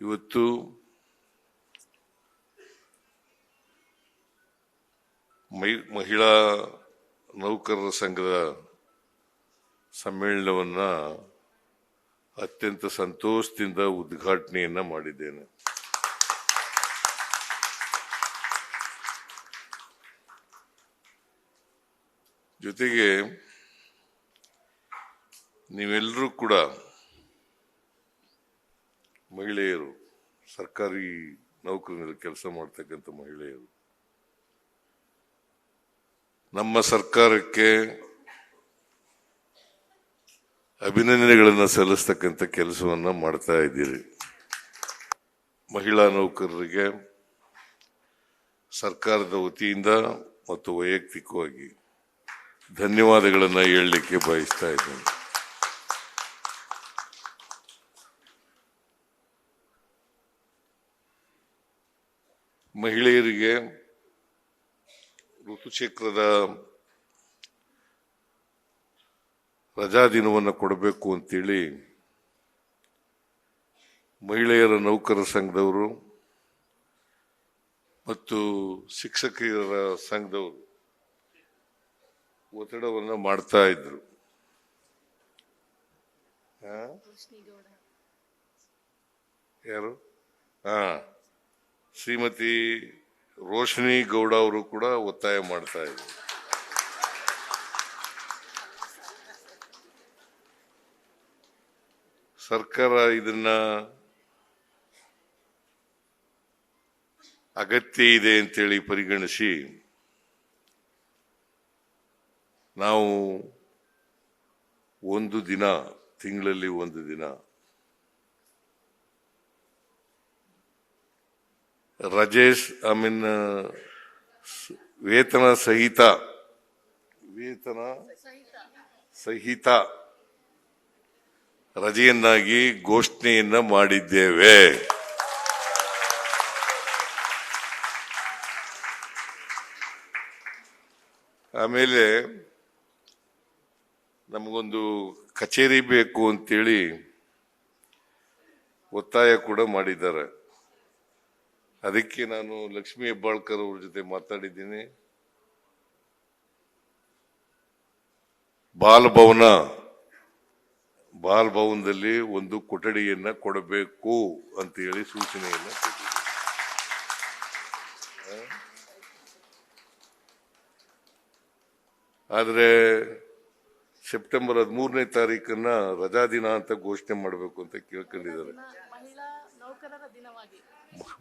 ಇವತ್ತು ಮಹಿಳಾ ನೌಕರರ ಸಂಘದ ಸಮ್ಮೇಳನವನ್ನ ಅತ್ಯಂತ ಸಂತೋಷದಿಂದ ಉದ್ಘಾಟನೆಯನ್ನ ಮಾಡಿದ್ದೇನೆ. ಜೊತೆಗೆ ನೀವೆಲ್ಲರೂ ಕೂಡ ಮಹಿಳೆಯರು, ಸರ್ಕಾರಿ ನೌಕರಿನಲ್ಲಿ ಕೆಲಸ ಮಾಡ್ತಕ್ಕಂಥ ಮಹಿಳೆಯರು, ನಮ್ಮ ಸರ್ಕಾರಕ್ಕೆ ಅಭಿನಂದನೆಗಳನ್ನು ಸಲ್ಲಿಸ್ತಕ್ಕಂಥ ಕೆಲಸವನ್ನ ಮಾಡ್ತಾ ಇದ್ದೀರಿ. ಮಹಿಳಾ ನೌಕರರಿಗೆ ಸರ್ಕಾರದ ವತಿಯಿಂದ ಮತ್ತು ವೈಯಕ್ತಿಕವಾಗಿ ಧನ್ಯವಾದಗಳನ್ನು ಹೇಳಲಿಕ್ಕೆ ಬಯಸ್ತಾ ಇದ್ದೇನೆ. ಮಹಿಳೆಯರಿಗೆ ಋತುಚಕ್ರದ ರಜಾ ದಿನವನ್ನು ಕೊಡಬೇಕು ಅಂತೇಳಿ ಮಹಿಳೆಯರ ನೌಕರರ ಸಂಘದವರು ಮತ್ತು ಶಿಕ್ಷಕಿಯರ ಸಂಘದವರು ಒತ್ತಡವನ್ನು ಮಾಡ್ತಾ ಇದ್ರು. ಯಾರು? ಶ್ರೀಮತಿ ರೋಶಿನಿ ಗೌಡ ಅವರು ಕೂಡ ಒತ್ತಾಯ ಮಾಡ್ತಾ ಇದ್ರು. ಸರ್ಕಾರ ಇದನ್ನ ಅಗತ್ಯ ಇದೆ ಅಂತೇಳಿ ಪರಿಗಣಿಸಿ ನಾವು ಒಂದು ದಿನ, ತಿಂಗಳಲ್ಲಿ ಒಂದು ದಿನ ವೇತನ ಸಹಿತ ರಜೆಯನ್ನಾಗಿ ಘೋಷಣೆಯನ್ನ ಮಾಡಿದ್ದೇವೆ. ಆಮೇಲೆ ನಮಗೊಂದು ಕಚೇರಿ ಬೇಕು ಅಂತೇಳಿ ಒತ್ತಾಯ ಕೂಡ ಮಾಡಿದ್ದಾರೆ. ಅದಕ್ಕೆ ನಾನು ಲಕ್ಷ್ಮೀ ಹೆಬ್ಬಾಳ್ಕರ್ ಅವ್ರ ಜೊತೆ ಮಾತಾಡಿದ್ದೀನಿ. ಬಾಲಭವನದಲ್ಲಿ ಒಂದು ಕೊಠಡಿಯನ್ನ ಕೊಡಬೇಕು ಅಂತ ಹೇಳಿ ಸೂಚನೆಯನ್ನ ಕೊಟ್ಟಿದ್ದೀನಿ. ಆದ್ರೆ ಸೆಪ್ಟೆಂಬರ್ 13ನೇ ತಾರೀಕನ್ನ ರಜಾ ದಿನ ಅಂತ ಘೋಷಣೆ ಮಾಡಬೇಕು ಅಂತ ಕೇಳ್ಕೊಂಡಿದ್ದಾರೆ.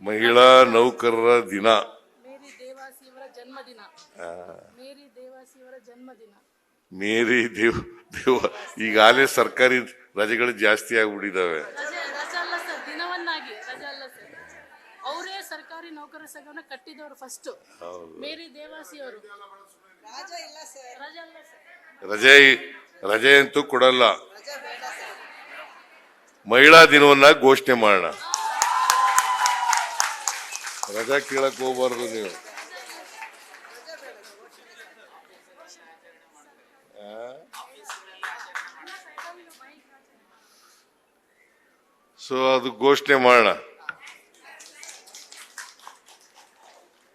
ಮಹಿಳಾ ನೌಕರರ ದಿನ, ಮೇರಿ ದೇವ ಈಗಾಗಲೇ ಸರ್ಕಾರಿ ರಜೆಗಳು ಜಾಸ್ತಿ ಆಗ್ಬಿಟ್ಟಿದ್ದಾವೆ. ಅವರೇ ಸರ್ಕಾರಿ ನೌಕರರ ಸಂಘವನ್ನ ಕಟ್ಟಿದವರು ಫಸ್ಟ್. ಮೇರಿ ದೇವಾಸಿ ಅವರು ರಜೆ ಅಂತೂ ಕೊಡಲ್ಲ. ಮಹಿಳಾ ದಿನವನ್ನ ಘೋಷಣೆ ಮಾಡೋಣ. ರಜಾ ಕೇಳಕ್ ಹೋಗ್ಬಾರ್ದು ನೀವು. ಸೊ ಅದು ಘೋಷಣೆ ಮಾಡೋಣ.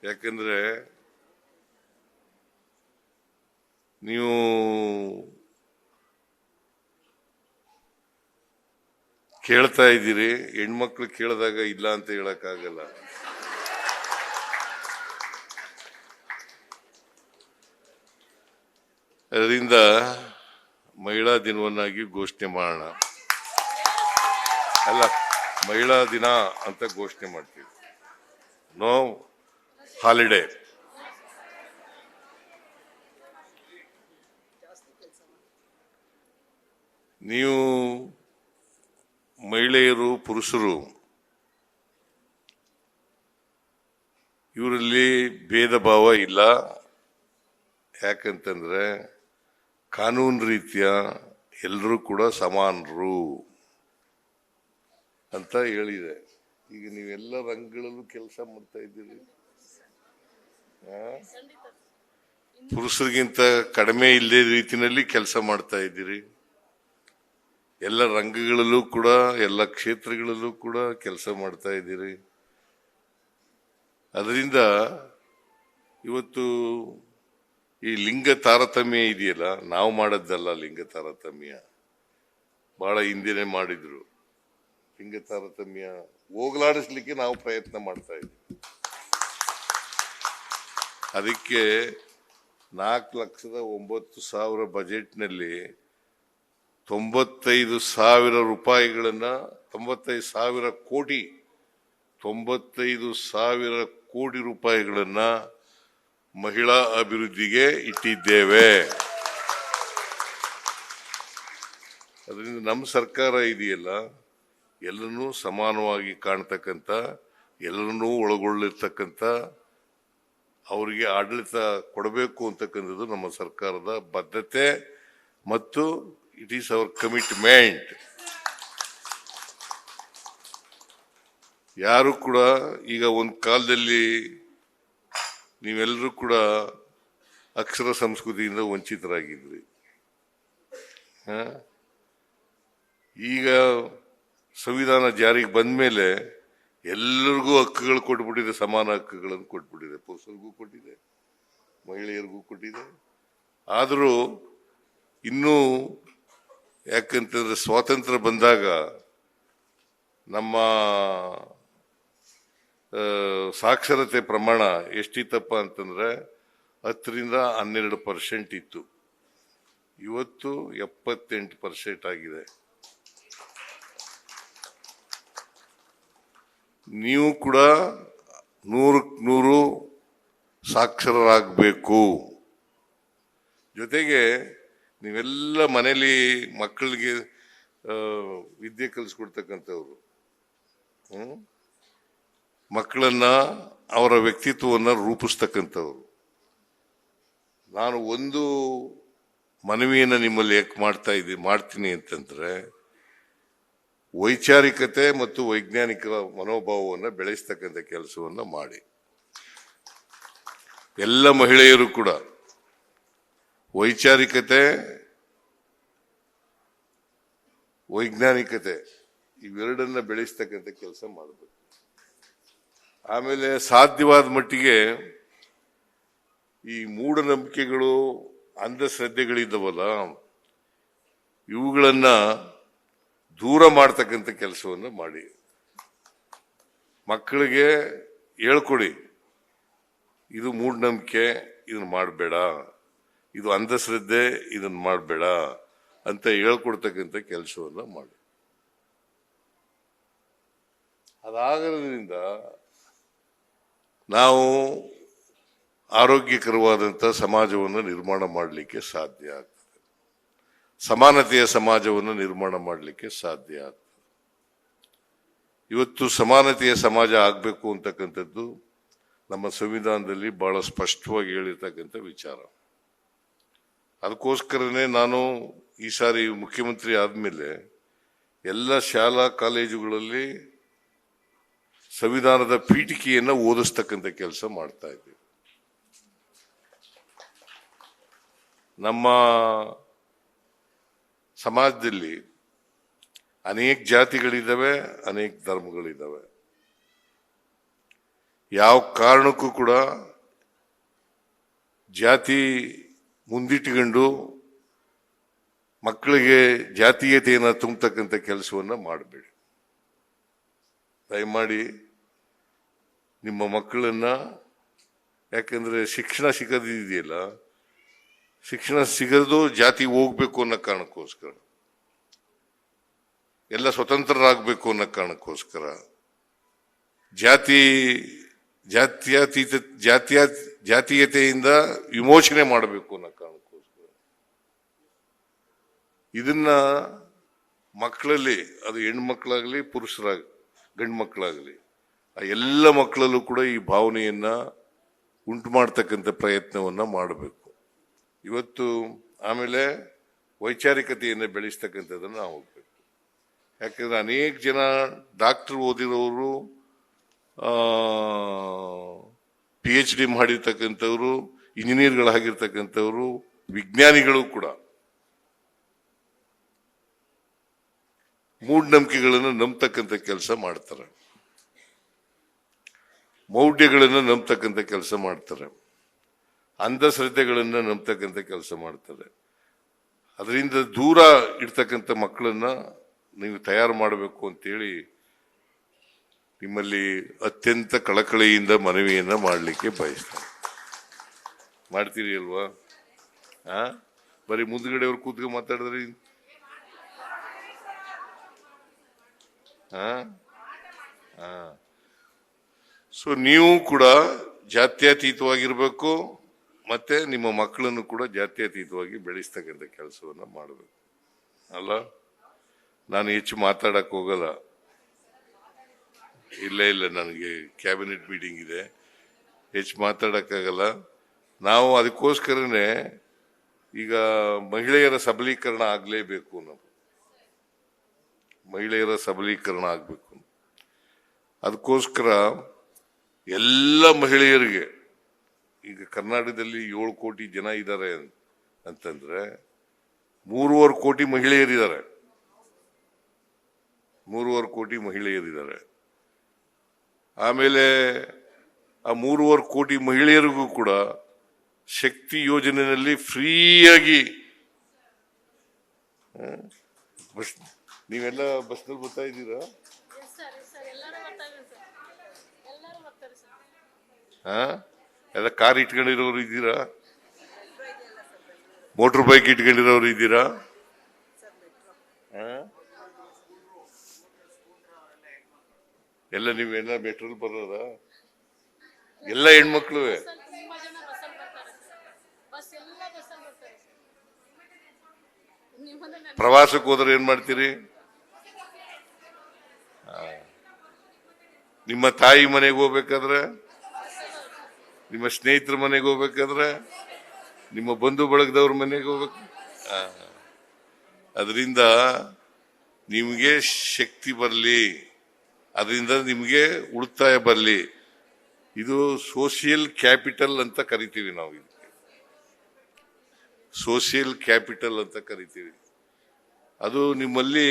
ಯಾಕಂದ್ರೆ ನೀವು ಕೇಳ್ತಾ ಇದ್ದೀರಿ, ಹೆಣ್ಮಕ್ಳು ಕೇಳಿದಾಗ ಇಲ್ಲ ಅಂತ ಹೇಳಕ್ಕಾಗಲ್ಲ. ಅದರಿಂದ ಮಹಿಳಾ ದಿನವನ್ನಾಗಿ ಘೋಷಣೆ ಮಾಡೋಣ. ಅಲ್ಲ, ಮಹಿಳಾ ದಿನ ಅಂತ ಘೋಷಣೆ ಮಾಡ್ತೀವಿ. No holiday. ನೀವು ಮಹಿಳೆಯರು, ಪುರುಷರು ಇವರಲ್ಲಿ ಭೇದ ಭಾವ ಇಲ್ಲ. ಯಾಕಂತಂದ್ರೆ ಕಾನೂನು ರೀತಿಯ ಎಲ್ಲರೂ ಕೂಡ ಸಮಾನರು ಅಂತ ಹೇಳಿದೆ. ಈಗ ನೀವೆಲ್ಲ ರಂಗಗಳಲ್ಲೂ ಕೆಲಸ ಮಾಡ್ತಾ ಇದ್ದೀರಿ. ಪುರುಷರಿಗಿಂತ ಕಡಿಮೆ ಇಲ್ಲದೆ ರೀತಿಯಲ್ಲಿ ಕೆಲಸ ಮಾಡ್ತಾ ಇದ್ದೀರಿ. ಎಲ್ಲ ರಂಗಗಳಲ್ಲೂ ಕೂಡ ಎಲ್ಲ ಕ್ಷೇತ್ರಗಳಲ್ಲೂ ಕೂಡ ಕೆಲಸ ಮಾಡ್ತಾ ಇದ್ದೀರಿ. ಅದರಿಂದ ಇವತ್ತು ಈ ಲಿಂಗ ತಾರತಮ್ಯ ಇದೆಯಲ್ಲ, ನಾವು ಮಾಡದ್ದಲ್ಲ. ಲಿಂಗ ತಾರತಮ್ಯ ಬಹಳ ಹಿಂದೆನೆ ಮಾಡಿದ್ರು. ಲಿಂಗ ತಾರತಮ್ಯ ಹೋಗಲಾಡಿಸ್ಲಿಕ್ಕೆ ನಾವು ಪ್ರಯತ್ನ ಮಾಡ್ತಾ ಇದ್ದೀವಿ. ಅದಕ್ಕೆ 4,09,000 ಬಜೆಟ್ನಲ್ಲಿ 95,000 ರೂಪಾಯಿಗಳನ್ನ 95,000 ಕೋಟಿ 95,000 ಕೋಟಿ ರೂಪಾಯಿಗಳನ್ನ ಮಹಿಳಾ ಅಭಿವೃದ್ಧಿಗೆ ಇಟ್ಟಿದ್ದೇವೆ. ಅದರಿಂದ ನಮ್ಮ ಸರ್ಕಾರ ಇದೆಯಲ್ಲ, ಎಲ್ಲರನ್ನೂ ಸಮಾನವಾಗಿ ಕಾಣ್ತಕ್ಕಂಥ, ಎಲ್ಲರನ್ನೂ ಒಳಗೊಳ್ಳಿರ್ತಕ್ಕಂಥ, ಅವರಿಗೆ ಆಡಳಿತ ಕೊಡಬೇಕು ಅಂತಕ್ಕಂಥದ್ದು ನಮ್ಮ ಸರ್ಕಾರದ ಬದ್ಧತೆ ಮತ್ತು ಇಟ್ ಈಸ್ ಅವರ್ ಕಮಿಟ್ಮೆಂಟ್. ಯಾರು ಕೂಡ ಈಗ ಒಂದು ಕಾಲದಲ್ಲಿ ನೀವೆಲ್ಲರೂ ಕೂಡ ಅಕ್ಷರ ಸಂಸ್ಕೃತಿಯಿಂದ ವಂಚಿತರಾಗಿದ್ರಿ. ಈಗ ಸಂವಿಧಾನ ಜಾರಿಗೆ ಬಂದ ಮೇಲೆ ಎಲ್ಲರಿಗೂ ಹಕ್ಕುಗಳು ಕೊಟ್ಬಿಟ್ಟಿದೆ, ಸಮಾನ ಹಕ್ಕುಗಳನ್ನು ಕೊಟ್ಬಿಟ್ಟಿದೆ. ಪುರುಷರಿಗೂ ಕೊಟ್ಟಿದೆ, ಮಹಿಳೆಯರಿಗೂ ಕೊಟ್ಟಿದೆ. ಆದರೂ ಇನ್ನೂ ಯಾಕಂತಂದ್ರೆ ಸ್ವಾತಂತ್ರ್ಯ ಬಂದಾಗ ನಮ್ಮ ಸಾಕ್ಷರತೆ ಪ್ರಮಾಣ ಎಷ್ಟಿತ್ತಪ್ಪ ಅಂತಂದ್ರೆ 10-12% ಇತ್ತು. ಇವತ್ತು 78% ಆಗಿದೆ. ನೀವು ಕೂಡ 100% ಸಾಕ್ಷರರಾಗಬೇಕು. ಜೊತೆಗೆ ನೀವೆಲ್ಲ ಮನೇಲಿ ಮಕ್ಕಳಿಗೆ ವಿದ್ಯೆ ಕಲಿಸ್ಕೊಡ್ತಕ್ಕಂಥವ್ರು, ಮಕ್ಕಳನ್ನ ಅವರ ವ್ಯಕ್ತಿತ್ವವನ್ನು ರೂಪಿಸ್ತಕ್ಕಂಥವ್ರು. ನಾನು ಒಂದು ಮನವಿಯನ್ನು ನಿಮ್ಮಲ್ಲಿ ಯಾಕೆ ಮಾಡ್ತೀನಿ ಅಂತಂದ್ರೆ, ವೈಚಾರಿಕತೆ ಮತ್ತು ವೈಜ್ಞಾನಿಕ ಮನೋಭಾವವನ್ನು ಬೆಳೆಸ್ತಕ್ಕಂಥ ಕೆಲಸವನ್ನು ಮಾಡಿ. ಎಲ್ಲ ಮಹಿಳೆಯರು ಕೂಡ ವೈಚಾರಿಕತೆ, ವೈಜ್ಞಾನಿಕತೆ ಇವೆರಡನ್ನ ಬೆಳೆಸ್ತಕ್ಕಂಥ ಕೆಲಸ ಮಾಡಬೇಕು. ಆಮೇಲೆ ಸಾಧ್ಯವಾದ ಮಟ್ಟಿಗೆ ಈ ಮೂಢನಂಬಿಕೆಗಳು, ಅಂಧಶ್ರದ್ಧೆಗಳಿದ್ದವಲ್ಲ, ಇವುಗಳನ್ನ ದೂರ ಮಾಡ್ತಕ್ಕಂಥ ಕೆಲಸವನ್ನು ಮಾಡಿ. ಮಕ್ಕಳಿಗೆ ಹೇಳ್ಕೊಡಿ, ಇದು ಮೂಢನಂಬಿಕೆ, ಇದನ್ನ ಮಾಡಬೇಡ, ಇದು ಅಂಧಶ್ರದ್ಧೆ, ಇದನ್ನ ಮಾಡಬೇಡ ಅಂತ ಹೇಳ್ಕೊಡ್ತಕ್ಕಂಥ ಕೆಲಸವನ್ನು ಮಾಡಿ. ಅದಾಗೋದ್ರಿಂದ ನಾವು ಆರೋಗ್ಯಕರವಾದಂಥ ಸಮಾಜವನ್ನು ನಿರ್ಮಾಣ ಮಾಡಲಿಕ್ಕೆ ಸಾಧ್ಯ ಆಗ್ತದೆ. ಸಮಾನತೆಯ ಸಮಾಜವನ್ನು ನಿರ್ಮಾಣ ಮಾಡಲಿಕ್ಕೆ ಸಾಧ್ಯ ಆಗ್ತದೆ. ಇವತ್ತು ಸಮಾನತೆಯ ಸಮಾಜ ಆಗಬೇಕು ಅಂತಕ್ಕಂಥದ್ದು ನಮ್ಮ ಸಂವಿಧಾನದಲ್ಲಿ ಬಹಳ ಸ್ಪಷ್ಟವಾಗಿ ಹೇಳಿರ್ತಕ್ಕಂಥ ವಿಚಾರ. ಅದಕ್ಕೋಸ್ಕರನೇ ನಾನು ಈ ಸಾರಿ ಮುಖ್ಯಮಂತ್ರಿ ಆದಮೇಲೆ ಎಲ್ಲ ಶಾಲಾ ಕಾಲೇಜುಗಳಲ್ಲಿ ಸಂವಿಧಾನದ ಪೀಠಿಕೆಯನ್ನು ಓದಿಸ್ತಕ್ಕಂಥ ಕೆಲಸ ಮಾಡ್ತಾ ಇದ್ದೀವಿ. ನಮ್ಮ ಸಮಾಜದಲ್ಲಿ ಅನೇಕ ಜಾತಿಗಳಿದ್ದಾವೆ, ಅನೇಕ ಧರ್ಮಗಳಿದ್ದಾವೆ. ಯಾವ ಕಾರಣಕ್ಕೂ ಕೂಡ ಜಾತಿ ಮುಂದಿಟ್ಟುಕೊಂಡು ಮಕ್ಕಳಿಗೆ ಜಾತೀಯತೆಯನ್ನು ತುಂಬತಕ್ಕಂಥ ಕೆಲಸವನ್ನು ಮಾಡಬೇಡಿ. ದಯಮಾಡಿ ನಿಮ್ಮ ಮಕ್ಕಳನ್ನ, ಯಾಕಂದ್ರೆ ಶಿಕ್ಷಣ ಸಿಗೋದಿದೆಯಲ್ಲ, ಶಿಕ್ಷಣ ಸಿಗೋದು ಜಾತಿ ಹೋಗ್ಬೇಕು ಅನ್ನೋ ಕಾರಣಕ್ಕೋಸ್ಕರ, ಎಲ್ಲ ಸ್ವತಂತ್ರರಾಗಬೇಕು ಅನ್ನೋ ಕಾರಣಕ್ಕೋಸ್ಕರ, ಜಾತೀಯತೆಯಿಂದ ವಿಮೋಚನೆ ಮಾಡಬೇಕು ಅನ್ನೋ ಕಾರಣಕ್ಕೋಸ್ಕರ ಇದನ್ನ ಮಕ್ಕಳಲ್ಲಿ, ಅದು ಹೆಣ್ಮಕ್ಳಾಗಲಿ ಗಂಡು ಮಕ್ಕಳಾಗಲಿ, ಆ ಎಲ್ಲ ಮಕ್ಕಳಲ್ಲೂ ಕೂಡ ಈ ಭಾವನೆಯನ್ನ ಉಂಟು ಮಾಡ್ತಕ್ಕಂಥ ಪ್ರಯತ್ನವನ್ನ ಮಾಡಬೇಕು ಇವತ್ತು. ಆಮೇಲೆ ವೈಚಾರಿಕತೆಯನ್ನು ಬೆಳೆಸ್ತಕ್ಕಂಥದ್ದನ್ನು ನಾವು ಹೋಗ್ಬೇಕು. ಯಾಕಂದ್ರೆ ಅನೇಕ ಜನ ಡಾಕ್ಟರ್ ಓದಿರೋರು, PhD ಮಾಡಿರ್ತಕ್ಕಂಥವ್ರು, ಇಂಜಿನಿಯರ್ಗಳಾಗಿರ್ತಕ್ಕಂಥವ್ರು, ವಿಜ್ಞಾನಿಗಳು ಕೂಡ ಮೂಢನಂಬಿಕೆಗಳನ್ನು ನಂಬತಕ್ಕಂಥ ಕೆಲಸ ಮಾಡ್ತಾರೆ, ಮೌಢ್ಯಗಳನ್ನು ನಂಬತಕ್ಕಂಥ ಕೆಲಸ ಮಾಡ್ತಾರೆ, ಅಂಧಶ್ರದ್ಧೆಗಳನ್ನು ನಂಬತಕ್ಕಂಥ ಕೆಲಸ ಮಾಡ್ತಾರೆ. ಅದರಿಂದ ದೂರ ಇಡ್ತಕ್ಕಂಥ ಮಕ್ಕಳನ್ನ ನೀವು ತಯಾರು ಮಾಡಬೇಕು ಅಂತೇಳಿ ನಿಮ್ಮಲ್ಲಿ ಅತ್ಯಂತ ಕಳಕಳಿಯಿಂದ ಮನವಿಯನ್ನ ಮಾಡಲಿಕ್ಕೆ ಬಯಸ್ತಾರೆ. ಮಾಡ್ತೀರಿ ಅಲ್ವಾ? ಬರೀ ಮುಂದ್ಗಡೆಯವ್ರು ಕೂತ್ಕೊಂಡು ಮಾತಾಡಿದ್ರಿ. ಸೊ ನೀವು ಕೂಡ ಜಾತ್ಯತೀತವಾಗಿರ್ಬೇಕು, ಮತ್ತೆ ನಿಮ್ಮ ಮಕ್ಕಳನ್ನು ಕೂಡ ಜಾತ್ಯತೀತವಾಗಿ ಬೆಳೆಸ್ತಕ್ಕಂಥ ಕೆಲಸವನ್ನ ಮಾಡಬೇಕು ಅಲ್ಲ. ನಾನು ಹೆಚ್ಚು ಮಾತಾಡಕ್ ಹೋಗಲ್ಲ, ಇಲ್ಲ ನನಗೆ ಕ್ಯಾಬಿನೆಟ್ ಮೀಟಿಂಗ್ ಇದೆ, ಹೆಚ್ಚು ಮಾತಾಡಕ್ಕಾಗಲ್ಲ. ನಾವು ಅದಕ್ಕೋಸ್ಕರನೇ ಈಗ ಮಹಿಳೆಯರ ಸಬಲೀಕರಣ ಆಗಲೇಬೇಕು, ನಾವು ಮಹಿಳೆಯರ ಸಬಲೀಕರಣ ಆಗಬೇಕು. ಅದಕ್ಕೋಸ್ಕರ ಎಲ್ಲ ಮಹಿಳೆಯರಿಗೆ, ಈಗ ಕರ್ನಾಟಕದಲ್ಲಿ 7 ಕೋಟಿ ಜನ ಇದ್ದಾರೆ ಅಂತಂದ್ರೆ 3.25 ಕೋಟಿ ಮಹಿಳೆಯರಿದ್ದಾರೆ, 3.25 ಕೋಟಿ ಮಹಿಳೆಯರಿದ್ದಾರೆ. ಆಮೇಲೆ ಆ 3.25 ಕೋಟಿ ಮಹಿಳೆಯರಿಗೂ ಕೂಡ ಶಕ್ತಿ ಯೋಜನೆಯಲ್ಲಿ ಫ್ರೀಯಾಗಿ ಬಸ್, ನೀವೆಲ್ಲ ಬಸ್ನಲ್ಲಿ ಬರ್ತಾ ಇದ್ದೀರಾ? ಎಲ್ಲ ಕಾರ್ ಇಟ್ಕೊಂಡಿರೋರು ಇದ್ದೀರಾ? ಮೋಟರ್ ಬೈಕ್ ಇಟ್ಕೊಂಡಿರೋರು ಇದ್ದೀರಾ? ಎಲ್ಲ ನೀವೆಲ್ಲ ಮೆಟ್ರೋಲ್ ಬರೋದ? ಎಲ್ಲ ಹೆಣ್ಮಕ್ಳು ಪ್ರವಾಸಕ್ಕೆ ಹೋದ್ರೆ ಏನ್ ಮಾಡ್ತೀರಿ? ನಿಮ್ಮ ತಾಯಿ ಮನೆಗೆ ಹೋಗ್ಬೇಕಾದ್ರೆ, ನಿಮ್ಮ ಸ್ನೇಹಿತರ ಮನೆಗೆ ಹೋಗ್ಬೇಕಾದ್ರೆ, ನಿಮ್ಮ ಬಂಧು ಬಳಗದವ್ರ ಮನೆಗೆ ಹೋಗ್ಬೇಕು. ಅದರಿಂದ ನಿಮಗೆ ಶಕ್ತಿ ಬರಲಿ, ಅದರಿಂದ ನಿಮಗೆ ಉಳಿತಾಯ ಬರಲಿ. ಇದು ಸೋಷಿಯಲ್ ಕ್ಯಾಪಿಟಲ್ ಅಂತ ಕರಿತೀವಿ ನಾವು, ಇದಕ್ಕೆ ಸೋಷಿಯಲ್ ಕ್ಯಾಪಿಟಲ್ ಅಂತ ಕರಿತೀವಿ. ಅದು ನಿಮ್ಮಲ್ಲಿ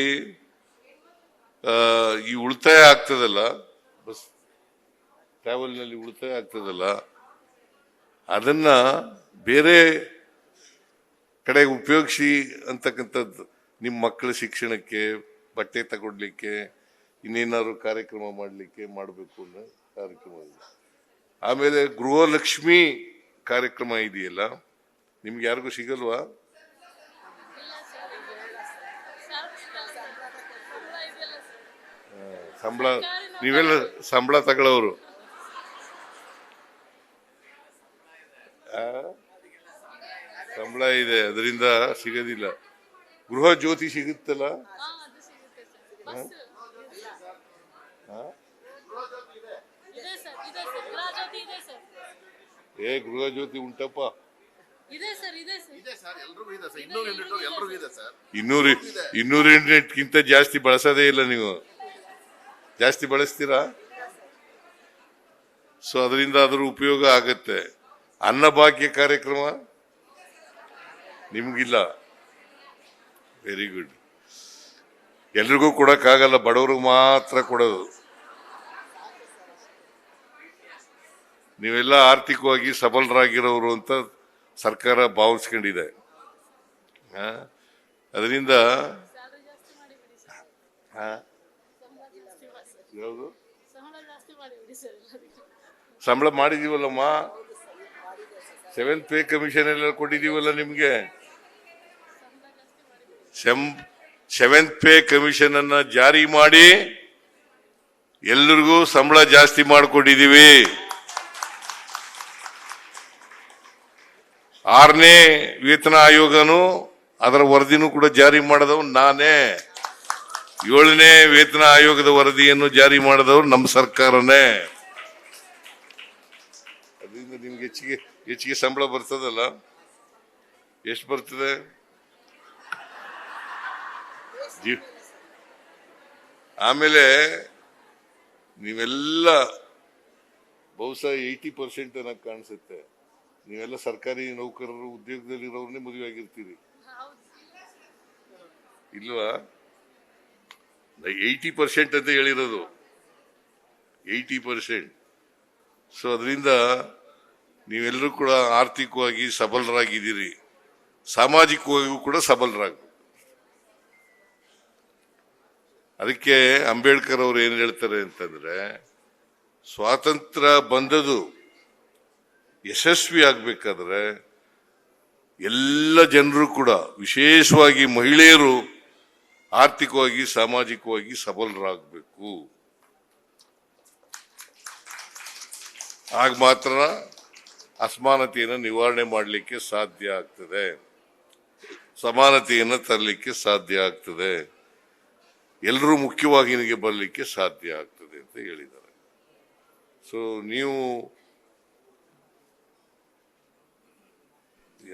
ಈ ಉಳಿತಾಯ ಆಗ್ತದಲ್ಲ, ಬಸ್ ಟ್ರಾವೆಲ್ನಲ್ಲಿ ಉಳಿತಾಯ ಆಗ್ತದಲ್ಲ, ಅದನ್ನ ಬೇರೆ ಕಡೆ ಉಪಯೋಗಿಸಿ ಅಂತಕ್ಕಂಥದ್ದು. ನಿಮ್ಮ ಮಕ್ಕಳ ಶಿಕ್ಷಣಕ್ಕೆ, ಬಟ್ಟೆ ತಗೊಡ್ಲಿಕ್ಕೆ, ಇನ್ನೇನಾದ್ರು ಕಾರ್ಯಕ್ರಮ ಮಾಡಲಿಕ್ಕೆ ಮಾಡಬೇಕು ಅನ್ನೋ ಕಾರ್ಯಕ್ರಮ ಇದೆ. ಆಮೇಲೆ ಗೃಹಲಕ್ಷ್ಮಿ ಕಾರ್ಯಕ್ರಮ ಇದೆಯಲ್ಲ, ನಿಮ್ಗೆ ಯಾರಿಗೂ ಸಿಗಲ್ವಾ? ಸಂಬಳ ನೀವೆಲ್ಲ ಸಂಬಳ ತಗೊಳ್ಳೋರು, ಸಂಬಳ ಇದೆ, ಅದರಿಂದ ಸಿಗೋದಿಲ್ಲ. ಗೃಹ ಜ್ಯೋತಿ ಸಿಗುತ್ತಲ್ಲ, ಗೃಹ ಜ್ಯೋತಿ ಉಂಟಪ್ಪ. 200 ಯೂನಿಟ್ಗಿಂತ ಜಾಸ್ತಿ ಬಳಸೋದೇ ಇಲ್ಲ. ನೀವು ಜಾಸ್ತಿ ಬಳಸ್ತೀರಾ? ಸೊ ಅದರಿಂದ ಅದರ ಉಪಯೋಗ ಆಗತ್ತೆ. ಅನ್ನಭಾಗ್ಯ ಕಾರ್ಯಕ್ರಮ ನಿಮ್ಗಿಲ್ಲ, ವೆರಿ ಗುಡ್. ಎಲ್ರಿಗೂ ಕೊಡಕ್ಕಾಗಲ್ಲ, ಬಡವ್ರಿಗೆ ಮಾತ್ರ ಕೊಡೋದು. ನೀವೆಲ್ಲ ಆರ್ಥಿಕವಾಗಿ ಸಬಲರಾಗಿರೋರು ಅಂತ ಸರ್ಕಾರ ಭಾವಿಸ್ಕೊಂಡಿದೆ. ಅದರಿಂದ ಯಾವುದು ಸಂಬಳ ಮಾಡಿದೀವಲ್ಲಮ್ಮ, 7th ಪೇ ಕಮಿಷನ್ ಎಲ್ಲ ಕೊಟ್ಟಿದೀವಲ್ಲ ನಿಮ್ಗೆ. 7th ಪೇ ಕಮಿಷನ್ ಅನ್ನ ಜಾರಿ ಮಾಡಿ ಎಲ್ಲರಿಗೂ ಸಂಬಳ ಜಾಸ್ತಿ ಮಾಡಿಕೊಟ್ಟಿದ್ದೀವಿ. 6ನೇ ವೇತನ ಆಯೋಗನು ಅದರ ವರದಿನೂ ಕೂಡ ಜಾರಿ ಮಾಡಿದವು ನಾನೇ. 7ನೇ ವೇತನ ಆಯೋಗದ ವರದಿಯನ್ನು ಜಾರಿ ಮಾಡಿದವರು ನಮ್ಮ ಸರ್ಕಾರನೇ. ಅದರಿಂದ ನಿಮ್ಗೆ ಹೆಚ್ಚಿಗೆ ಸಂಬಳ ಬರ್ತದಲ್ಲ. ಎಷ್ಟು ಬರ್ತದೆ? ಆಮೇಲೆ ನೀವೆಲ್ಲ ಬಹುಶಃ 80% ನನಗೆ ಕಾಣಿಸುತ್ತೆ, ನೀವೆಲ್ಲ ಸರ್ಕಾರಿ ನೌಕರರು, ಉದ್ಯೋಗದಲ್ಲಿರೋರ್ನೇ ಮದುವೆ ಆಗಿರ್ತೀರಿ ಇಲ್ವಾ? 80% ಅಂತ ಹೇಳಿರೋದು, 80%. ಸೊ ಅದರಿಂದ ನೀವೆಲ್ಲರೂ ಕೂಡ ಆರ್ಥಿಕವಾಗಿ ಸಬಲರಾಗಿದ್ದೀರಿ, ಸಾಮಾಜಿಕವಾಗಿಯೂ ಕೂಡ ಸಬಲರಾಗಬೇಕು. ಅದಕ್ಕೆ ಅಂಬೇಡ್ಕರ್ ಅವರು ಏನು ಹೇಳ್ತಾರೆ ಅಂತಂದ್ರೆ, ಸ್ವಾತಂತ್ರ್ಯ ಬಂದದು ಯಶಸ್ವಿ ಆಗ್ಬೇಕಾದ್ರೆ ಎಲ್ಲ ಜನರು ಕೂಡ, ವಿಶೇಷವಾಗಿ ಮಹಿಳೆಯರು ಆರ್ಥಿಕವಾಗಿ ಸಾಮಾಜಿಕವಾಗಿ ಸಬಲರಾಗಬೇಕು. ಆಗ ಮಾತ್ರ ಅಸಮಾನತೆಯನ್ನು ನಿವಾರಣೆ ಮಾಡಲಿಕ್ಕೆ ಸಾಧ್ಯ ಆಗ್ತದೆ, ಸಮಾನತೆಯನ್ನು ತರಲಿಕ್ಕೆ ಸಾಧ್ಯ ಆಗ್ತದೆ, ಎಲ್ಲರೂ ಮುಖ್ಯವಾಹಿನಿಗೆ ಬರಲಿಕ್ಕೆ ಸಾಧ್ಯ ಆಗ್ತದೆ ಅಂತ ಹೇಳಿದ್ದಾರೆ. ಸೊ ನೀವು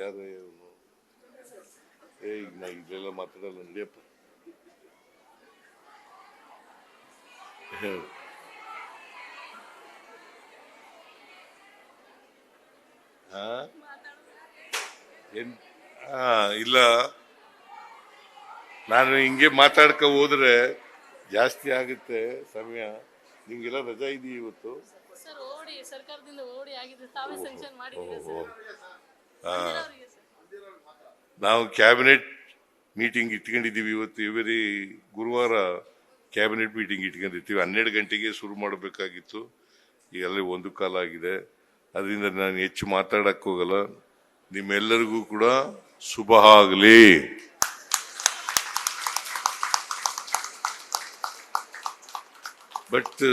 ಯಾರು ಈಗ ನಾ ಇದೆಲ್ಲ ಮಾತಾಡಲ್ಲ, ನಡೆಯಪ್ಪ. ಇಲ್ಲ, ನಾನು ಹಿಂಗೆ ಮಾತಾಡ್ಕ ಹೋದ್ರೆ ಜಾಸ್ತಿ ಆಗುತ್ತೆ ಸಮಯ. ನಿಮ್ಗೆಲ್ಲ ರಜಾ ಇದೆಯಾ ಇವತ್ತು? ಸರ್ ಓಡಿ ಸರ್ಕಾರದಿಂದ ಓಡಿ ಆಗಿದೆ, ತಾವೇ ಸಂಕ್ಷನ್ ಮಾಡಿದ್ದೀರಾ ಓಹೋ. ನಾವು ಕ್ಯಾಬಿನೆಟ್ ಮೀಟಿಂಗ್ ಇಟ್ಕೊಂಡಿದ್ದೀವಿ ಇವತ್ತು. ಇವರಿ ಗುರುವಾರ ಕ್ಯಾಬಿನೆಟ್ ಮೀಟಿಂಗ್ ಇಟ್ಕೊಂಡಿರ್ತೀವಿ. 12 ಗಂಟೆಗೆ ಶುರು ಮಾಡಬೇಕಾಗಿತ್ತು, ಈಗಲೇ 1 ಕಾಲ ಆಗಿದೆ. ಅದರಿಂದ ನಾನು ಹೆಚ್ಚು ಮಾತಾಡಕ್ಕೆ ಹೋಗಲ್ಲ. ನಿಮ್ಮೆಲ್ಲರಿಗೂ ಕೂಡ ಶುಭ ಆಗಲಿ. ಬಟ್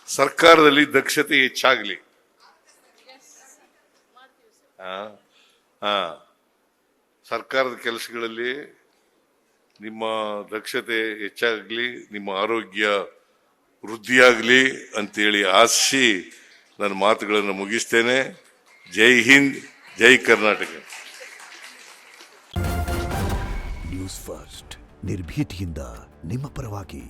ಸರ್ಕಾರದಲ್ಲಿ ದಕ್ಷತೆ ಹೆಚ್ಚಾಗಲಿ. ಸರ್ಕಾರದ ಕೆಲಸಗಳಲ್ಲಿ ನಿಮ್ಮ ದಕ್ಷತೆ ಹೆಚ್ಚಾಗಲಿ, ನಿಮ್ಮ ಆರೋಗ್ಯ ವೃದ್ಧಿಯಾಗಲಿ ಅಂತೇಳಿ ಆಶಿಸಿ ನನ್ನ ಮಾತುಗಳನ್ನು ಮುಗಿಸ್ತೇನೆ. ಜೈ ಹಿಂದ್, ಜೈ ಕರ್ನಾಟಕ. ನ್ಯೂಸ್ ಫಸ್ಟ್, ನಿರ್ಭೀತಿಯಿಂದ ನಿಮ್ಮ ಪರವಾಗಿ.